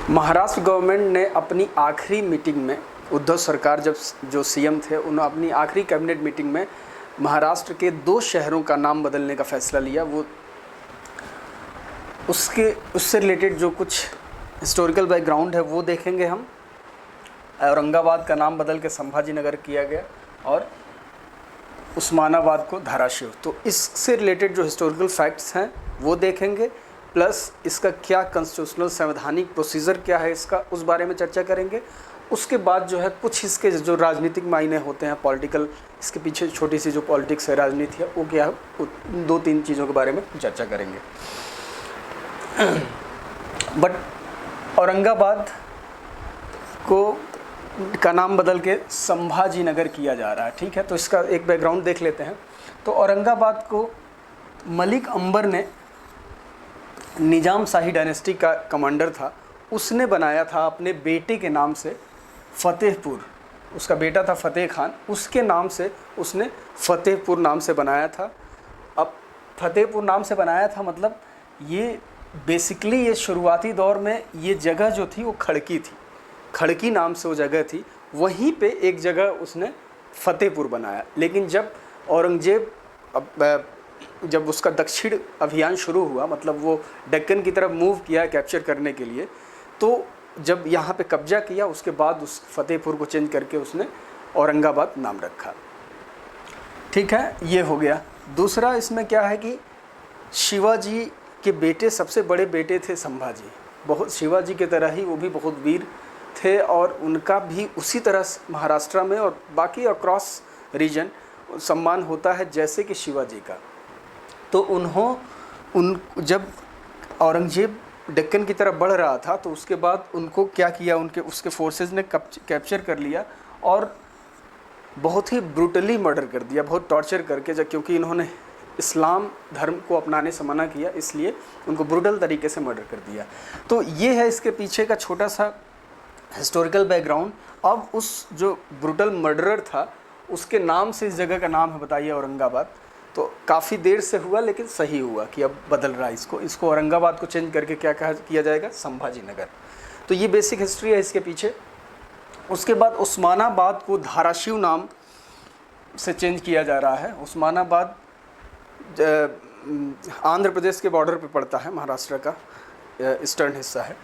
Maharashtra government ने अपनी आखिरी मीटिंग में, उद्धव सरकार जब जो सीएम थे, उन्होंने अपनी आखिरी कैबिनेट मीटिंग में महाराष्ट्र के 2 शहरों का नाम बदलने का फैसला लिया। वो उससे रिलेटेड जो कुछ हिस्टोरिकल बैकग्राउंड है वो देखेंगे हम। औरंगाबाद का नाम बदल के संभाजी नगर किया गया और उस्मानाबाद को धाराशिव। तो इससे रिलेटेड जो हिस्टोरिकल फैक्ट्स हैं वो देखेंगे, प्लस इसका क्या कॉन्स्टिट्यूशनल संवैधानिक प्रोसीजर क्या है इसका, उस बारे में चर्चा करेंगे। उसके बाद जो है कुछ इसके जो राजनीतिक मायने होते हैं, पॉलिटिकल, इसके पीछे छोटी सी जो पॉलिटिक्स है, राजनीति है, वो क्या है, 2-3 चीज़ों के बारे में चर्चा करेंगे। बट औरंगाबाद का नाम बदल के संभाजी नगर किया जा रहा है, ठीक है। तो इसका एक बैकग्राउंड देख लेते हैं। तो औरंगाबाद को मलिक अंबर ने, निजाम शाही डायनेस्टी का कमांडर था, उसने बनाया था अपने बेटे के नाम से फतेहपुर। उसका बेटा था फतेह खान, उसके नाम से उसने फतेहपुर नाम से बनाया था। अब फतेहपुर नाम से बनाया था मतलब ये बेसिकली ये शुरुआती दौर में ये जगह जो थी वो खड़की थी, खड़की नाम से वो जगह थी। वहीं पे एक जगह उसने फतेहपुर बनाया। लेकिन जब औरंगजेब जब उसका दक्षिण अभियान शुरू हुआ, मतलब वो डेक्कन की तरफ मूव किया कैप्चर करने के लिए, तो जब यहाँ पे कब्जा किया उसके बाद उस फतेहपुर को चेंज करके उसने औरंगाबाद नाम रखा, ठीक है। ये हो गया। दूसरा इसमें क्या है कि शिवाजी के बेटे, सबसे बड़े बेटे थे संभाजी, बहुत शिवाजी की तरह ही वो भी बहुत वीर थे और उनका भी उसी तरह महाराष्ट्र में और बाकी अक्रॉस रीजन सम्मान होता है जैसे कि शिवाजी का। तो जब औरंगजेब डेक्कन की तरफ बढ़ रहा था तो उसके बाद उनको क्या किया, उसके फोर्सेस ने कैप्चर कर लिया और बहुत ही ब्रूटली मर्डर कर दिया, बहुत टॉर्चर करके, क्योंकि इन्होंने इस्लाम धर्म को अपनाने से मना किया, इसलिए उनको ब्रूटल तरीके से मर्डर कर दिया। तो ये है इसके पीछे का छोटा सा हिस्टोरिकल बैकग्राउंड। अब उस जो ब्रूटल मर्डरर था उसके नाम से इस जगह का नाम है, बताइए, औरंगाबाद। तो काफ़ी देर से हुआ लेकिन सही हुआ कि अब बदल रहा है इसको औरंगाबाद को चेंज करके क्या किया जाएगा, संभाजी नगर। तो ये बेसिक हिस्ट्री है इसके पीछे। उसके बाद उस्मानाबाद को धाराशिव नाम से चेंज किया जा रहा है। उस्मानाबाद आंध्र प्रदेश के बॉर्डर पे पड़ता है, महाराष्ट्र का ईस्टर्न हिस्सा है।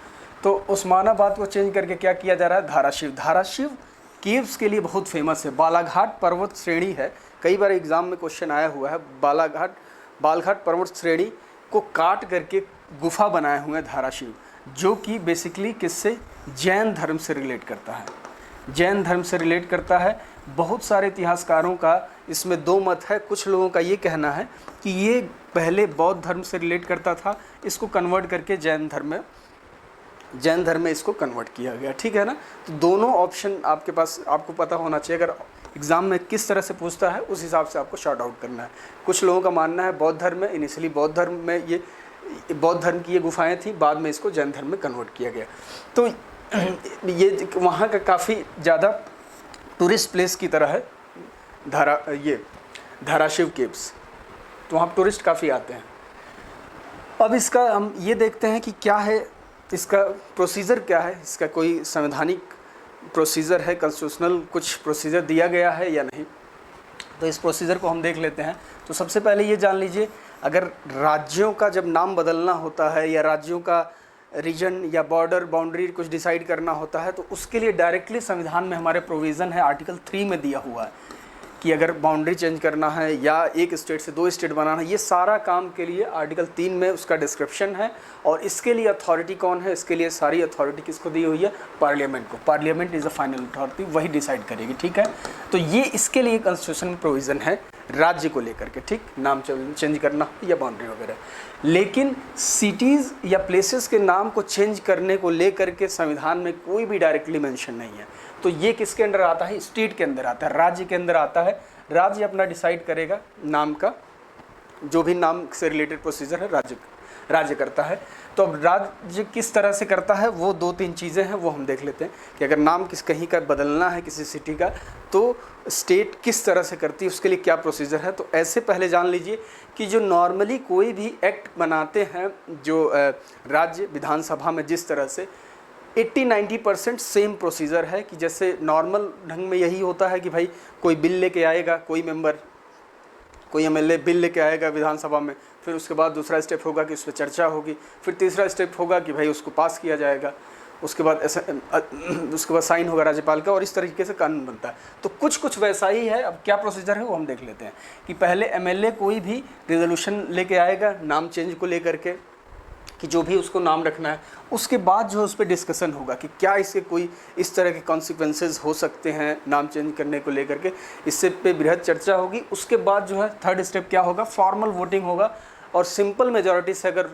तो उस्मानाबाद को चेंज करके क्या किया जा रहा है, धाराशिव। धाराशिव केव्स के लिए बहुत फेमस है, बालाघाट पर्वत श्रेणी है, कई बार एग्ज़ाम में क्वेश्चन आया हुआ है। बालघाट पर्वत श्रेणी को काट करके गुफा बनाए हुए हैं धाराशिव, जो कि बेसिकली किससे, जैन धर्म से रिलेट करता है, जैन धर्म से रिलेट करता है। बहुत सारे इतिहासकारों का इसमें 2 मत है। कुछ लोगों का ये कहना है कि ये पहले बौद्ध धर्म से रिलेट करता था, इसको कन्वर्ट करके जैन धर्म में इसको कन्वर्ट किया गया, ठीक है ना। तो दोनों ऑप्शन आपके पास, आपको पता होना चाहिए। अगर एग्ज़ाम में किस तरह से पूछता है उस हिसाब से आपको शॉर्ट आउट करना है। कुछ लोगों का मानना है बौद्ध धर्म में, इनिशियली बौद्ध धर्म में ये बौद्ध धर्म की ये गुफाएं थी, बाद में इसको जैन धर्म में कन्वर्ट किया गया। तो ये वहाँ का काफ़ी ज़्यादा टूरिस्ट प्लेस की तरह है धाराशिव केव्स, तो वहाँ टूरिस्ट काफ़ी आते हैं। अब इसका हम ये देखते हैं कि क्या है इसका प्रोसीजर, क्या है इसका, कोई संवैधानिक प्रोसीजर है, कॉन्स्टिट्यूशनल कुछ प्रोसीजर दिया गया है या नहीं। तो इस प्रोसीजर को हम देख लेते हैं। तो सबसे पहले ये जान लीजिए, अगर राज्यों का जब नाम बदलना होता है या राज्यों का रीजन या बॉर्डर बाउंड्री कुछ डिसाइड करना होता है, तो उसके लिए डायरेक्टली संविधान में हमारे प्रोविज़न है, आर्टिकल 3 में दिया हुआ है कि अगर बाउंड्री चेंज करना है या एक स्टेट से 2 स्टेट बनाना है, ये सारा काम के लिए आर्टिकल 3 में उसका डिस्क्रिप्शन है। और इसके लिए अथॉरिटी कौन है, इसके लिए सारी अथॉरिटी किसको दी हुई है, पार्लियामेंट को। Parliament is a final authority, वही डिसाइड करेगी, ठीक है। तो ये इसके लिए कॉन्स्टिट्यूशन में प्रोविज़न है राज्य को लेकर के, ठीक, नाम चेंज करना या बाउंड्री वगैरह। लेकिन सिटीज़ या प्लेसेस के नाम को चेंज करने को लेकर के संविधान में कोई भी डायरेक्टली मेंशन नहीं है। तो ये किसके अंदर आता है, स्टेट के अंदर आता है, राज्य के अंदर आता है। राज्य अपना डिसाइड करेगा नाम का, जो भी नाम से रिलेटेड प्रोसीजर है राज्य करता है। तो अब राज्य किस तरह से करता है, वो 2-3 चीज़ें हैं, वो हम देख लेते हैं कि अगर नाम कहीं का बदलना है किसी सिटी का, तो स्टेट किस तरह से करती है, उसके लिए क्या प्रोसीजर है। तो ऐसे पहले जान लीजिए कि जो नॉर्मली कोई भी एक्ट बनाते हैं जो राज्य विधानसभा में जिस तरह से 80-90% सेम प्रोसीजर है कि जैसे नॉर्मल ढंग में यही होता है कि भाई कोई बिल लेके आएगा, कोई मेंबर, कोई एमएलए बिल लेके आएगा विधानसभा में, फिर उसके बाद दूसरा स्टेप होगा कि उस पर चर्चा होगी, फिर तीसरा स्टेप होगा कि भाई उसको पास किया जाएगा, उसके बाद साइन होगा राज्यपाल का, और इस तरीके से कानून बनता है। तो कुछ वैसा ही है। अब क्या प्रोसीजर है वो हम देख लेते हैं कि पहले एमएलए कोई भी रेजोल्यूशन लेके आएगा नाम चेंज को लेकर के, कि जो भी उसको नाम रखना है, उसके बाद जो है उस पर डिस्कशन होगा कि क्या इसके कोई इस तरह के कॉन्सिक्वेंसेज हो सकते हैं नाम चेंज करने को लेकर के, इससे पे बृहद चर्चा होगी। उसके बाद जो है थर्ड स्टेप क्या होगा, फॉर्मल वोटिंग होगा, और सिंपल मेजॉरिटी से अगर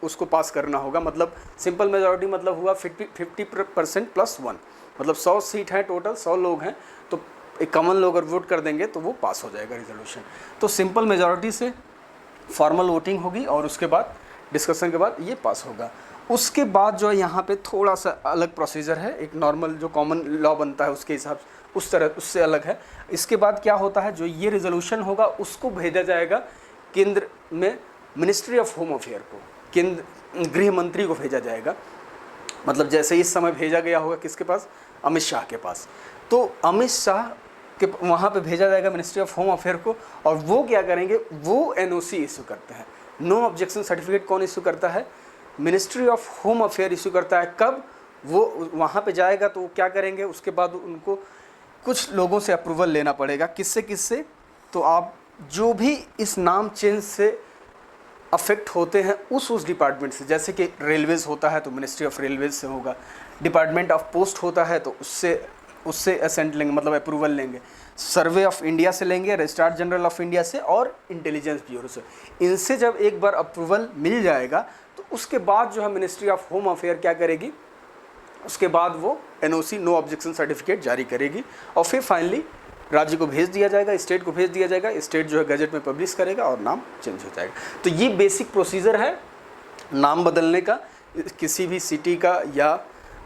उसको पास करना होगा, मतलब सिंपल मेजॉरिटी मतलब हुआ 50% + 1, मतलब 100 सीट हैं टोटल, 100 लोग हैं, तो एक कॉमन लोग अगर वोट कर देंगे तो वो पास हो जाएगा रेजोल्यूशन। तो सिंपल मेजॉरिटी से फॉर्मल वोटिंग होगी और उसके बाद डिस्कशन के बाद ये पास होगा। उसके बाद जो है यहाँ पे थोड़ा सा अलग प्रोसीजर है, एक नॉर्मल जो कॉमन लॉ बनता है उसके हिसाब से उस तरह उससे अलग है। इसके बाद क्या होता है, जो ये रेजोल्यूशन होगा उसको भेजा जाएगा केंद्र में मिनिस्ट्री ऑफ होम अफेयर को, केंद्र गृह मंत्री को भेजा जाएगा। मतलब जैसे इस समय भेजा गया होगा किसके पास, अमित शाह के पास, तो अमित शाह के वहाँ पे भेजा जाएगा मिनिस्ट्री ऑफ होम अफेयर को, और वो क्या करेंगे, वो एनओसी इशू करते हैं। नो ऑब्जेक्शन सर्टिफिकेट कौन इशू करता है, ministry of home affair issue करता है। कब वो वहाँ पे जाएगा तो वो क्या करेंगे, उसके बाद उनको कुछ लोगों से अप्रूवल लेना पड़ेगा। किससे, तो आप जो भी इस नाम चेंज से अफेक्ट होते हैं उस डिपार्टमेंट से, जैसे कि रेलवेज़ होता है तो मिनिस्ट्री ऑफ रेलवेज से होगा, डिपार्टमेंट ऑफ पोस्ट होता है तो उससे असेंट लेंगे, मतलब अप्रूवल लेंगे, सर्वे ऑफ इंडिया से लेंगे, रजिस्ट्रार जनरल ऑफ इंडिया से, और इंटेलिजेंस ब्यूरो से। इनसे जब एक बार अप्रूवल मिल जाएगा तो उसके बाद जो है मिनिस्ट्री ऑफ होम अफेयर क्या करेगी, उसके बाद वो एनओसी नो ऑब्जेक्शन सर्टिफिकेट जारी करेगी, और फिर फाइनली राज्य को भेज दिया जाएगा, स्टेट को भेज दिया जाएगा, स्टेट जो है गजट में पब्लिश करेगा और नाम चेंज हो जाएगा। तो ये बेसिक प्रोसीजर है नाम बदलने का, किसी भी सिटी का या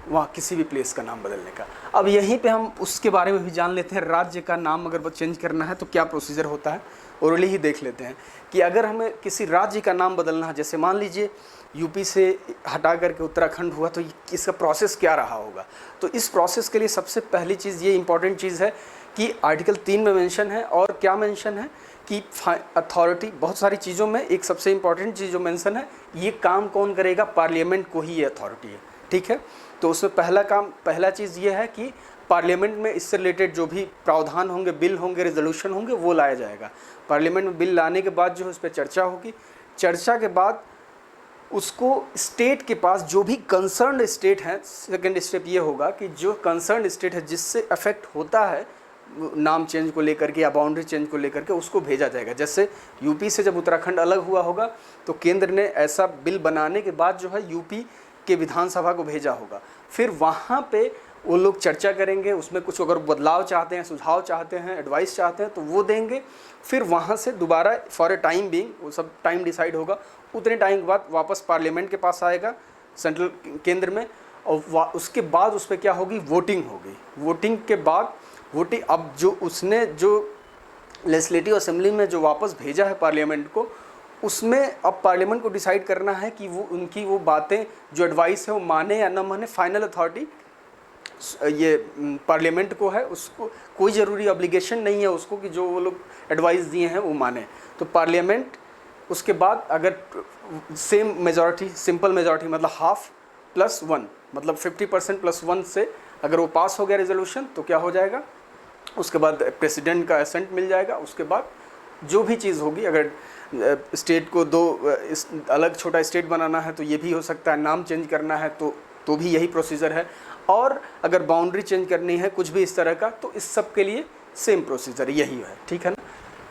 वहाँ किसी भी प्लेस का नाम बदलने का। अब यहीं पे हम उसके बारे में भी जान लेते हैं, राज्य का नाम अगर वो चेंज करना है तो क्या प्रोसीजर होता है, ओरली ही देख लेते हैं कि अगर हमें किसी राज्य का नाम बदलना है, जैसे मान लीजिए यूपी से हटा करके उत्तराखंड हुआ, तो इसका प्रोसेस क्या रहा होगा। तो इस प्रोसेस के लिए सबसे पहली चीज़ ये इंपॉर्टेंट चीज़ है कि आर्टिकल 3 में मेंशन है, और क्या मेंशन है कि अथॉरिटी, बहुत सारी चीज़ों में एक सबसे इंपॉर्टेंट चीज़ जो मेंशन है, ये काम कौन करेगा, पार्लियामेंट को ही ये अथॉरिटी है, ठीक है। तो उसमें पहला चीज़ ये है कि पार्लियामेंट में इससे रिलेटेड जो भी प्रावधान होंगे, बिल होंगे, रेजोल्यूशन होंगे, वो लाया जाएगा। पार्लियामेंट में बिल लाने के बाद जो है उस पर चर्चा होगी, चर्चा के बाद उसको स्टेट के पास जो भी कंसर्न्ड स्टेट है, सेकेंड स्टेप ये होगा कि जो कंसर्न्ड स्टेट है जिससे अफेक्ट होता है नाम चेंज को लेकर के या बाउंड्री चेंज को लेकर के, उसको भेजा जाएगा। जैसे यूपी से जब उत्तराखंड अलग हुआ होगा तो केंद्र ने ऐसा बिल बनाने के बाद जो है यूपी के विधानसभा को भेजा होगा, फिर वहाँ पे वो लोग चर्चा करेंगे, उसमें कुछ अगर बदलाव चाहते हैं, सुझाव चाहते हैं, एडवाइस चाहते हैं तो वो देंगे, फिर वहाँ से दोबारा फॉर ए टाइम बीइंग, वो सब टाइम डिसाइड होगा, उतने टाइम के बाद वापस पार्लियामेंट के पास आएगा सेंट्रल केंद्र में, और उसके बाद उस पर क्या होगी, वोटिंग होगी। वोटिंग के बाद अब जो उसने जो लेजिस्लेटिव असेंबली में जो वापस भेजा है पार्लियामेंट को, उसमें अब पार्लियामेंट को डिसाइड करना है कि वो उनकी वो बातें जो एडवाइस है वो माने या ना माने। फाइनल अथॉरिटी ये पार्लियामेंट को है, उसको कोई ज़रूरी ऑब्लिगेशन नहीं है उसको कि जो वो लोग एडवाइस दिए हैं वो माने। तो पार्लियामेंट उसके बाद अगर सेम मेजॉरिटी, सिंपल मेजॉरिटी मतलब हाफ प्लस 1, मतलब 50% + 1 से अगर वो पास हो गया रेजोल्यूशन तो क्या हो जाएगा, उसके बाद प्रेसिडेंट का एसेंट मिल जाएगा। उसके बाद जो भी चीज़ होगी, अगर स्टेट को अलग छोटा स्टेट बनाना है तो ये भी हो सकता है, नाम चेंज करना है तो भी यही प्रोसीजर है, और अगर बाउंड्री चेंज करनी है कुछ भी इस तरह का, तो इस सब के लिए सेम प्रोसीजर यही है, ठीक है ना।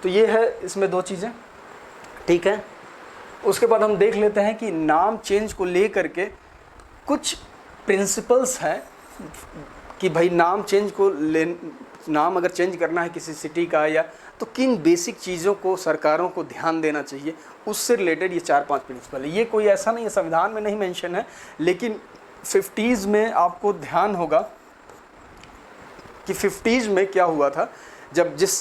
तो ये है इसमें 2 चीज़ें, ठीक है। उसके बाद हम देख लेते हैं कि नाम चेंज को ले करके कुछ प्रिंसिपल्स हैं कि भाई नाम अगर चेंज करना है किसी सिटी का या, तो किन बेसिक चीज़ों को सरकारों को ध्यान देना चाहिए, उससे रिलेटेड ये 4-5 प्रिंसिपल है। ये कोई ऐसा नहीं है, संविधान में नहीं मेंशन है, लेकिन 50s में आपको ध्यान होगा कि 50s में क्या हुआ था, जब जिस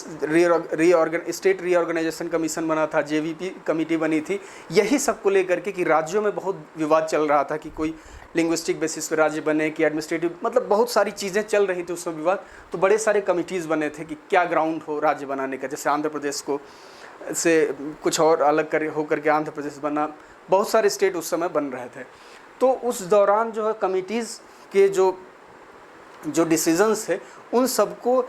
स्टेट रीऑर्गेनाइजेशन कमीशन बना था, जेवीपी कमेटी बनी थी, यही सब को लेकर के कि राज्यों में बहुत विवाद चल रहा था कि कोई लिंग्विस्टिक बेसिस पे राज्य बने कि एडमिनिस्ट्रेटिव, मतलब बहुत सारी चीज़ें चल रही थी उस समय विवाद। तो बड़े सारे कमिटीज़ बने थे कि क्या ग्राउंड हो राज्य बनाने का, जैसे आंध्र प्रदेश को से कुछ और अलग कर होकर के आंध्र प्रदेश बना, बहुत सारे स्टेट उस समय बन रहे थे। तो उस दौरान जो है कमिटीज़ के जो डिसीजंस थे उन सबको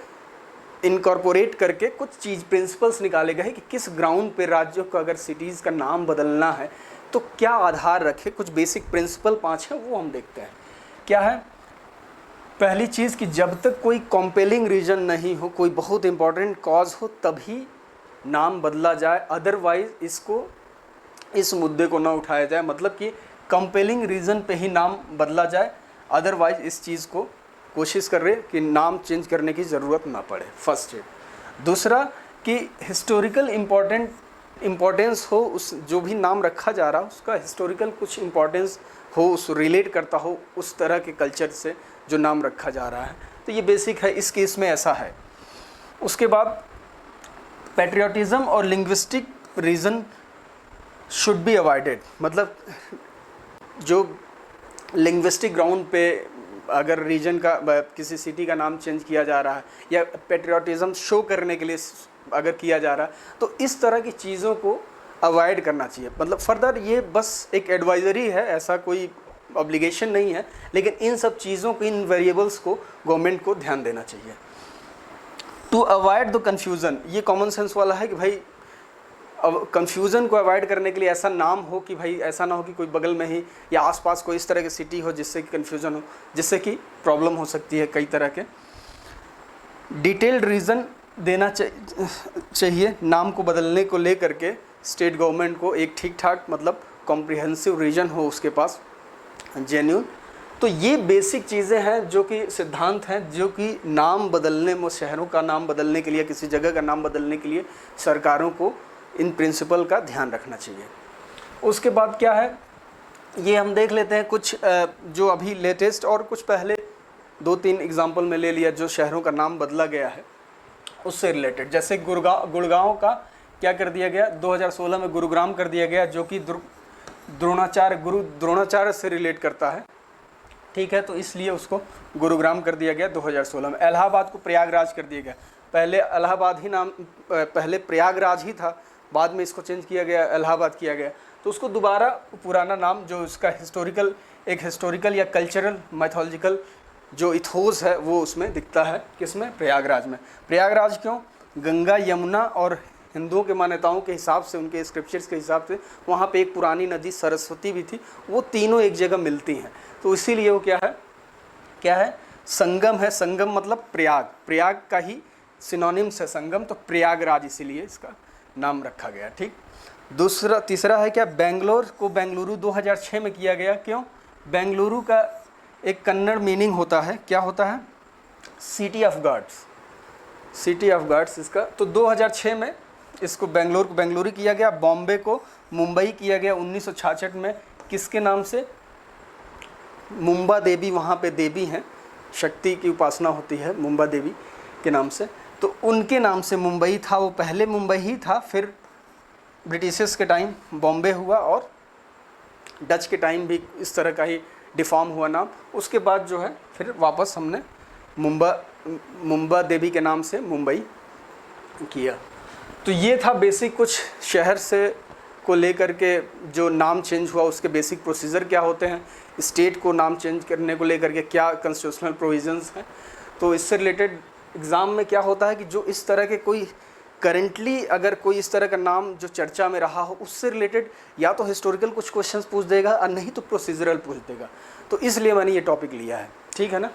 इनकॉर्पोरेट करके कुछ चीज़ प्रिंसिपल्स निकाले गए कि किस ग्राउंड पे राज्यों को अगर सिटीज़ का नाम बदलना है तो क्या आधार रखे। कुछ बेसिक प्रिंसिपल 5 हैं, वो हम देखते हैं। क्या है? पहली चीज़ कि जब तक कोई कॉम्पेलिंग रीज़न नहीं हो, कोई बहुत इंपॉर्टेंट कॉज हो, तभी नाम बदला जाए, अदरवाइज इस मुद्दे को ना उठाया जाए। मतलब कि कंपेलिंग रीज़न पे ही नाम बदला जाए, अदरवाइज इस चीज़ को कोशिश कर रहे कि नाम चेंज करने की ज़रूरत ना पड़े, फर्स्ट है। दूसरा कि हिस्टोरिकल इम्पोर्टेंस हो, उस जो भी नाम रखा जा रहा है उसका हिस्टोरिकल कुछ इम्पोर्टेंस हो, उस रिलेट करता हो उस तरह के कल्चर से जो नाम रखा जा रहा है। तो ये बेसिक है, इस केस में ऐसा है। उसके बाद पैट्रियोटिज़म और linguistic reason should be avoided. मतलब जो लिंग्विस्टिक ग्राउंड पे अगर रीजन का किसी सिटी का नाम चेंज किया जा रहा है या पैट्रियोटिज़म शो करने के लिए अगर किया जा रहा है, तो इस तरह की चीज़ों को अवॉइड करना चाहिए। मतलब फर्दर ये बस एक एडवाइजरी है, ऐसा कोई ऑब्लिगेशन नहीं है, लेकिन इन सब चीज़ों को, इन वेरिएबल्स को गवर्नमेंट को ध्यान देना चाहिए। टू अवॉइड द कन्फ्यूज़न, ये कॉमन सेंस वाला है कि भाई अब कन्फ्यूज़न को अवॉइड करने के लिए ऐसा नाम हो कि भाई ऐसा ना हो कि कोई बगल में ही या आसपास कोई इस तरह की सिटी हो जिससे कि कन्फ्यूज़न हो, जिससे कि प्रॉब्लम हो सकती है कई तरह के। डिटेल्ड रीज़न देना चाहिए नाम को बदलने को लेकर के स्टेट गवर्नमेंट को, एक ठीक ठाक मतलब कॉम्प्रिहेंसिव रीजन हो उसके पास, जेन्यून। तो ये बेसिक चीज़ें हैं जो कि सिद्धांत हैं जो कि नाम बदलने में, शहरों का नाम बदलने के लिए, किसी जगह का नाम बदलने के लिए सरकारों को इन प्रिंसिपल का ध्यान रखना चाहिए। उसके बाद क्या है, ये हम देख लेते हैं कुछ जो अभी लेटेस्ट और कुछ पहले 2-3 एग्जाम्पल में ले लिया जो शहरों का नाम बदला गया है उससे रिलेटेड। जैसे गुड़गांव का क्या कर दिया गया, 2016 में गुरुग्राम कर दिया गया, जो कि गुरु द्रोणाचार्य से रिलेट करता है, ठीक है, तो इसलिए उसको गुरुग्राम कर दिया गया 2016 में। इलाहाबाद को प्रयागराज कर दिया गया, पहले इलाहाबाद ही नाम, पहले प्रयागराज ही था, बाद में इसको चेंज किया गया, इलाहाबाद किया गया। तो उसको दोबारा पुराना नाम जो उसका हिस्टोरिकल या कल्चरल मैथोलॉजिकल जो इथोस है वो उसमें दिखता है, किसमें, प्रयागराज में। प्रयागराज क्यों? गंगा, यमुना और हिंदुओं के मान्यताओं के हिसाब से, उनके स्क्रिप्चर्स के हिसाब से वहाँ पे एक पुरानी नदी सरस्वती भी थी, वो तीनों एक जगह मिलती हैं, तो इसीलिए वो क्या है, संगम है। संगम मतलब प्रयाग का ही सिनोनिम्स है संगम, तो प्रयागराज इसीलिए इसका नाम रखा गया, ठीक। तीसरा है क्या, बेंगलोर को बेंगलुरु 2006 में किया गया। क्यों? बेंगलुरु का एक कन्नड़ मीनिंग होता है, क्या होता है, सिटी ऑफ गॉड्स इसका। तो 2006 में इसको बेंगलोर को बेंगलुरु किया गया। बॉम्बे को मुंबई किया गया 1966 में, किसके नाम से, मुंबा देवी, वहाँ पे देवी हैं, शक्ति की उपासना होती है मुंबा देवी के नाम से, तो उनके नाम से मुंबई था। वो पहले मुंबई ही था, फिर ब्रिटिशर्स के टाइम बॉम्बे हुआ और डच के टाइम भी इस तरह का ही डिफॉर्म हुआ नाम। उसके बाद जो है फिर वापस हमने मुंबा देवी के नाम से मुंबई किया। तो ये था बेसिक कुछ शहर से को लेकर के जो नाम चेंज हुआ उसके बेसिक प्रोसीजर क्या होते हैं, स्टेट को नाम चेंज करने को लेकर के क्या कॉन्स्टिट्यूशनल प्रोविजंस हैं। तो इससे रिलेटेड एग्ज़ाम में क्या होता है कि जो इस तरह के कोई करेंटली अगर कोई इस तरह का नाम जो चर्चा में रहा हो उससे रिलेटेड या तो हिस्टोरिकल कुछ क्वेश्चंस पूछ देगा और नहीं तो प्रोसीजरल पूछ देगा। तो इसलिए मैंने ये टॉपिक लिया है, ठीक है ना।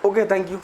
Okay, thank you.